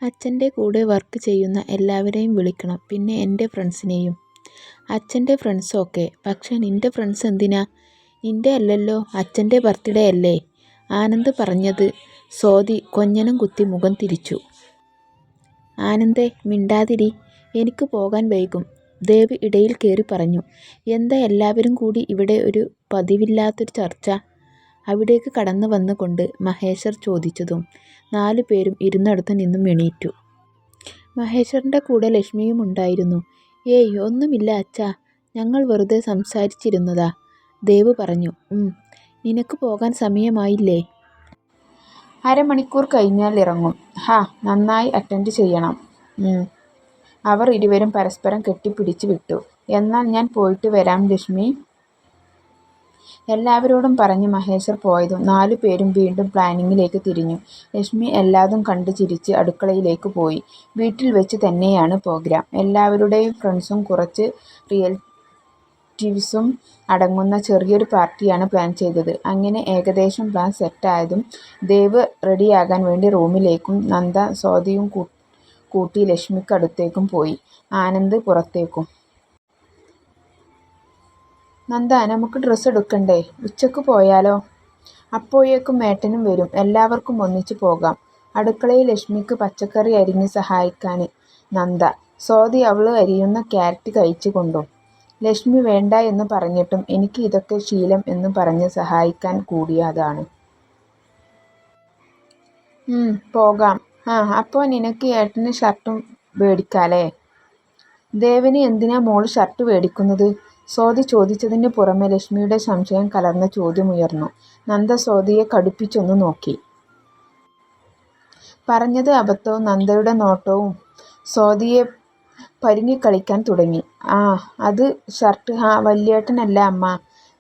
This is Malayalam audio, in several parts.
അച്ഛൻ്റെ കൂടെ വർക്ക് ചെയ്യുന്ന എല്ലാവരെയും വിളിക്കണം, പിന്നെ എൻ്റെ ഫ്രണ്ട്സിനെയും. അച്ഛൻ്റെ ഫ്രണ്ട്സ് ഓക്കെ, പക്ഷേ നിൻ്റെ ഫ്രണ്ട്സ് എന്തിനാ? നിൻ്റെ അല്ലല്ലോ, അച്ഛൻ്റെ ബർത്ത്ഡേ അല്ലേ? ആനന്ദ് പറഞ്ഞത്. സ്വാതി കൊഞ്ഞനം കുത്തി മുഖം തിരിച്ചു. ആനന്ദേ മിണ്ടാതിരി, എനിക്ക് പോകാൻ വൈകും, ദേവ് ഇടയിൽ കയറി പറഞ്ഞു. എന്താ എല്ലാവരും കൂടി ഇവിടെ, ഒരു പതിവില്ലാത്തൊരു ചർച്ച? അവിടേക്ക് കടന്നു വന്നുകൊണ്ട് മഹേശ്വർ ചോദിച്ചതും 4 പേരും ഇരുന്നിടത്തു നിന്നും എണീറ്റു. മഹേശ്വറിൻ്റെ കൂടെ ലക്ഷ്മിയും ഉണ്ടായിരുന്നു. ഏയ് ഒന്നുമില്ല അച്ഛാ, ഞങ്ങൾ വെറുതെ സംസാരിച്ചിരുന്നതാ, ദേവ് പറഞ്ഞു. നിനക്ക് പോകാൻ സമയമായില്ലേ? അരമണിക്കൂർ കഴിഞ്ഞാൽ ഇറങ്ങും. നന്നായി അറ്റൻഡ് ചെയ്യണം. അവർ ഇരുവരും പരസ്പരം കെട്ടിപ്പിടിച്ചു വിട്ടു. എന്നാൽ ഞാൻ പോയിട്ട് വരാം ലക്ഷ്മി, എല്ലാവരോടും പറഞ്ഞ് മഹേശ്വർ പോയതും 4 പേരും വീണ്ടും പ്ലാനിങ്ങിലേക്ക് തിരിഞ്ഞു. ലക്ഷ്മി എല്ലാതും കണ്ട് ചിരിച്ച് അടുക്കളയിലേക്ക് പോയി. വീട്ടിൽ വെച്ച് തന്നെയാണ് പ്രോഗ്രാം. എല്ലാവരുടെയും ഫ്രണ്ട്സും കുറച്ച് റിലേറ്റീവ്സും അടങ്ങുന്ന ചെറിയൊരു പാർട്ടിയാണ് പ്ലാൻ ചെയ്തത്. അങ്ങനെ ഏകദേശം പ്ലാൻ സെറ്റായതും ദേവ് റെഡിയാകാൻ വേണ്ടി റൂമിലേക്കും നന്ദ സ്വാതിയും കൂട്ടി ലക്ഷ്മിക്കടുത്തേക്കും പോയി. ആനന്ദ് പുറത്തേക്കും. നന്ദ, നമുക്ക് ഡ്രസ്സ് എടുക്കണ്ടേ? ഉച്ചക്ക് പോയാലോ? അപ്പോഴേക്കും ഏട്ടനും വരും, എല്ലാവർക്കും ഒന്നിച്ച് പോകാം. അടുക്കളയിൽ ലക്ഷ്മിക്ക് പച്ചക്കറി അരിഞ്ഞ് സഹായിക്കാൻ നന്ദ. സ്വാതി അവൾ അരിയുന്ന ക്യാരറ്റ് കഴിച്ചു കൊണ്ടും. ലക്ഷ്മി വേണ്ട എന്ന് പറഞ്ഞിട്ടും എനിക്ക് ഇതൊക്കെ ശീലം എന്ന് പറഞ്ഞ് സഹായിക്കാൻ കൂടിയതാണ്. പോകാം. അപ്പോൾ നിനക്ക് ഏട്ടന് ഷർട്ടും മേടിക്കാലേ? ദേവന് എന്തിനാ മോള് ഷർട്ട് മേടിക്കുന്നത്? സ്വാതി ചോദിച്ചതിന് പുറമെ ലക്ഷ്മിയുടെ സംശയം കലർന്ന ചോദ്യമുയർന്നു. നന്ദ സ്വാതിയെ കടുപ്പിച്ചൊന്നു നോക്കി. പറഞ്ഞത് അബദ്ധവും നന്ദയുടെ നോട്ടവും സ്വാതിയെ പരുങ്ങിക്കളിക്കാൻ തുടങ്ങി. അത് ഷർട്ട് വല്യേട്ടനല്ല അമ്മ,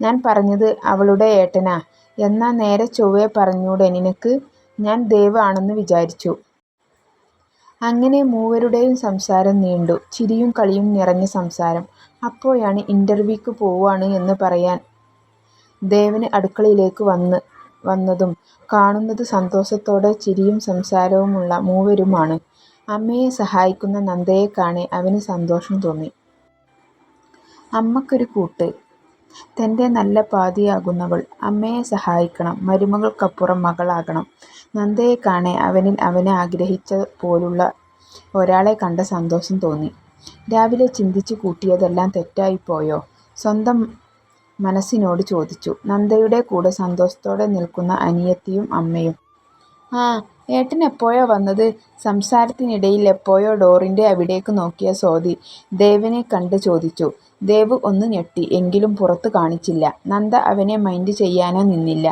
ഞാൻ പറഞ്ഞത് അവളുടെ ഏട്ടനാ. എന്നാ നേരെ ചൊവ്വേ പറഞ്ഞൂടെ നിനക്ക്? ഞാൻ ദേവ് ആണെന്ന് വിചാരിച്ചു. അങ്ങനെ മൂവരുടെയും സംസാരം നീണ്ടു. ചിരിയും കളിയും നിറഞ്ഞ സംസാരം. അപ്പോഴാണ് ഇന്റർവ്യൂക്ക് പോവാണ് എന്ന് പറയാൻ ദേവന് അടുക്കളയിലേക്ക് വന്നതും കാണുന്നത് സന്തോഷത്തോടെ ചിരിയും സംസാരവുമുള്ള മൂവരുമാണ്. അമ്മയെ സഹായിക്കുന്ന നന്ദയെ കാണെ അവന് സന്തോഷം തോന്നി. അമ്മക്കൊരു കൂട്ട്, തൻ്റെ നല്ല പാതിയാകുന്നവൾ അമ്മയെ സഹായിക്കണം, മരുമകൾക്കപ്പുറം മകളാകണം. നന്ദയെ കാണെ അവന് ആഗ്രഹിച്ച പോലുള്ള ഒരാളെ കണ്ട സന്തോഷം തോന്നി. രാവിലെ ചിന്തിച്ചു കൂട്ടിയതെല്ലാം തെറ്റായിപ്പോയോ? സ്വന്തം മനസ്സിനോട് ചോദിച്ചു. നന്ദയുടെ കൂടെ സന്തോഷത്തോടെ നിൽക്കുന്ന അനിയത്തിയും അമ്മയും. ഏട്ടൻ എപ്പോഴാ വന്നത്? സംസാരത്തിനിടയിൽ എപ്പോഴോ ഡോറിൻ്റെ അവിടേക്ക് നോക്കിയ സ്വാതി ദേവിനെ കണ്ട് ചോദിച്ചു. ദേവ് ഒന്ന് ഞെട്ടി, എങ്കിലും പുറത്ത് കാണിച്ചില്ല. നന്ദ അവനെ മൈൻഡ് ചെയ്യാനോ നിന്നില്ല.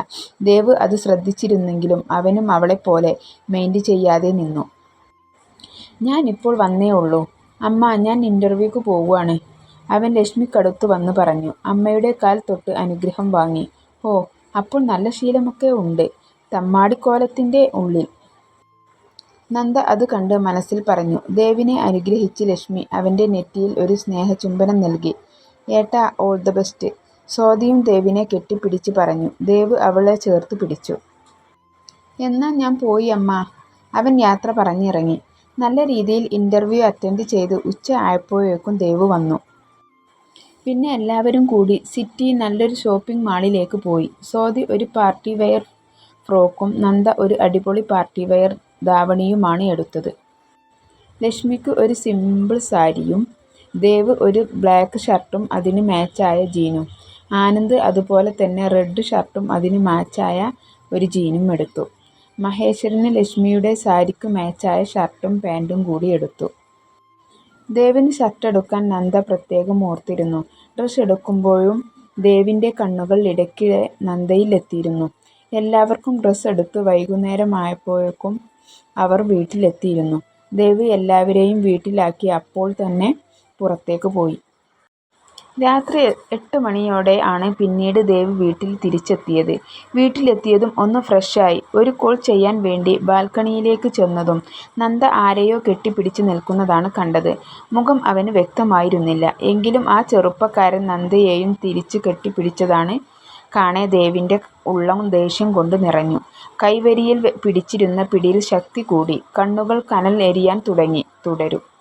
ദേവ് അത് ശ്രദ്ധിച്ചിരുന്നെങ്കിലും അവനും അവളെപ്പോലെ മൈൻഡ് ചെയ്യാതെ നിന്നു. ഞാനിപ്പോൾ വന്നേ ഉള്ളൂ അമ്മ, ഞാൻ ഇന്റർവ്യൂക്ക് പോവാണ്, അവൻ ലക്ഷ്മിക്കടുത്ത് വന്ന് പറഞ്ഞു. അമ്മയുടെ കാൽ തൊട്ട് അനുഗ്രഹം വാങ്ങി. അപ്പോൾ നല്ല ശീലമൊക്കെ ഉണ്ട് തമ്മാടിക്കോലത്തിൻ്റെ ഉള്ളിൽ. നന്ദ അത് കണ്ട് മനസ്സിൽ പറഞ്ഞു. ദേവിനെ അനുഗ്രഹിച്ച് ലക്ഷ്മി അവൻ്റെ നെറ്റിയിൽ ഒരു സ്നേഹചുംബനം നൽകി. ഏട്ടാ, ഓൾ ദ ബെസ്റ്റ്, സ്വാതിയും ദേവിനെ കെട്ടിപ്പിടിച്ച് പറഞ്ഞു. ദേവ് അവളെ ചേർത്ത് പിടിച്ചു. എന്നാ ഞാൻ പോയി അമ്മ, അവൻ യാത്ര പറഞ്ഞിറങ്ങി. നല്ല രീതിയിൽ ഇന്റർവ്യൂ അറ്റൻഡ് ചെയ്ത് ഉച്ച ആയപ്പോഴേക്കും ദേവ് വന്നു. പിന്നെ എല്ലാവരും കൂടി സിറ്റി നല്ലൊരു ഷോപ്പിംഗ് മാളിലേക്ക് പോയി. സ്വാതി ഒരു പാർട്ടി വെയർ ഫ്രോക്കും നന്ദ ഒരു അടിപൊളി പാർട്ടി വെയർ ധാവണിയുമാണ് എടുത്തത്. ലക്ഷ്മിക്ക് ഒരു സിമ്പിൾ സാരിയും ദേവ് ഒരു ബ്ലാക്ക് ഷർട്ടും അതിന് മാച്ചായ ജീനും. ആനന്ദ് അതുപോലെ തന്നെ റെഡ് ഷർട്ടും അതിന് മാച്ചായ ഒരു ജീനും എടുത്തു. മഹേശ്വരന് ലക്ഷ്മിയുടെ സാരിക്ക് മാച്ചായ ഷർട്ടും പാൻറ്റും കൂടി എടുത്തു. ദേവിന് ഷർട്ട് എടുക്കാൻ നന്ദ പ്രത്യേകം ഓർത്തിരുന്നു. ഡ്രസ്സ് എടുക്കുമ്പോഴും ദേവിൻ്റെ കണ്ണുകൾ ഇടയ്ക്കിടെ നന്ദയിൽ എത്തിയിരുന്നു. എല്ലാവർക്കും ഡ്രസ്സ് എടുത്ത് വൈകുന്നേരമായപ്പോഴേക്കും അവർ വീട്ടിലെത്തിയിരുന്നു. ദേവ് എല്ലാവരെയും വീട്ടിലാക്കി അപ്പോൾ തന്നെ പുറത്തേക്ക് പോയി. രാത്രി 8 മണിയോടെ ആണ് പിന്നീട് ദേവ് വീട്ടിൽ തിരിച്ചെത്തിയത്. വീട്ടിലെത്തിയതും ഒന്ന് ഫ്രഷായി ഒരു കോൾ ചെയ്യാൻ വേണ്ടി ബാൽക്കണിയിലേക്ക് ചെന്നതും നന്ദ ആരെയോ കെട്ടിപ്പിടിച്ച് നിൽക്കുന്നതാണ് കണ്ടത്. മുഖം അവന് വ്യക്തമായിരുന്നില്ല. എങ്കിലും ആ ചെറുപ്പക്കാരൻ നന്ദയെയും തിരിച്ച് കെട്ടിപ്പിടിച്ചതാണ് കാണെ ദേവിന്റെ ഉള്ളം ദേഷ്യം കൊണ്ട് നിറഞ്ഞു. കൈവരിയിൽ പിടിച്ചിരുന്ന പിടിയിൽ ശക്തി കൂടി. കണ്ണുകൾ കനൽ എരിയാൻ തുടങ്ങി. തുടരും.